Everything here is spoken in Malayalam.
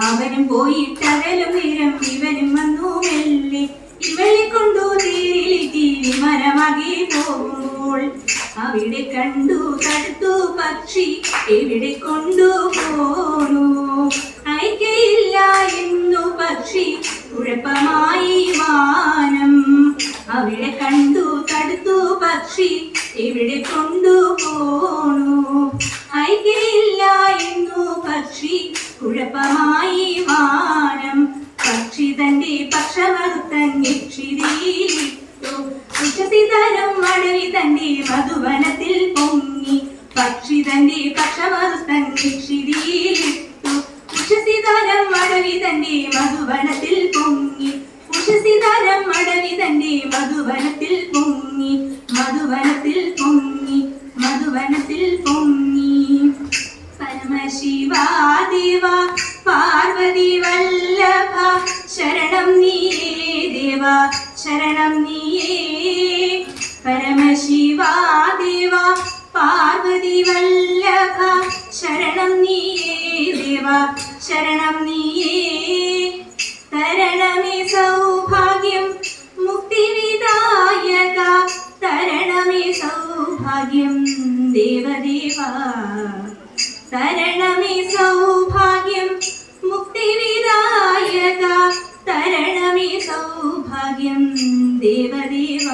അവനും പോയിട്ടകലും നേരം ഇവനും വന്നു മെല്ലെ ഇവളെ കൊണ്ടു തീരിലിറ്റി വിമനമാകെ പോകുമ്പോൾ അവിടെ കണ്ടു തടുത്തു പക്ഷി എവിടെ കൊണ്ടുപോണു അയക്കയില്ല എന്നു പക്ഷി കുഴപ്പമായി വാനം അവിടെ കണ്ടു തടുത്തു പക്ഷി എവിടെ കൊണ്ടുപോണു അയക്കയില്ല എന്നു പക്ഷി കുഴപ്പമായി വാനം പക്ഷി തന്റെ പക്ഷമറുത്തൻ യക്ഷിരിയിട്ടു ഉച്ചസിതരം അടവി തന്റെ മധുവനത്തിൽ പൊങ്ങി പക്ഷി തന്റെ പക്ഷമറുത്തൻ യക്ഷിരിയിട്ടു ഉച്ചസിതരം അടവി തന്റെ മധുവനത്തിൽ പൊങ്ങി ഉച്ചസിതരം അടവി തന്റെ മധുവനത്തിൽ പൊങ്ങി മധുവനത്തിൽ പൊങ്ങി മധുവനത്തിൽ പൊങ്ങി പരമശിവാദേവ പാർവതി വല്ലഭ ശരണം നീയേ ദേവ ശരണം നീയേ പരമശിവാദേവ പാർവതി വല്ലഭ ശരണം നീയേ ദേവ ശരണം നീയേ തരണമേ സൗഭാഗ്യം മുക്തിവിദായക തരണമേ സൗഭാഗ്യം ദേവദേവ തരണമേ സൗഭാഗ്യം മുക്തിവിദായക തരണമേ സൗഭാഗ്യം ദേവദേവ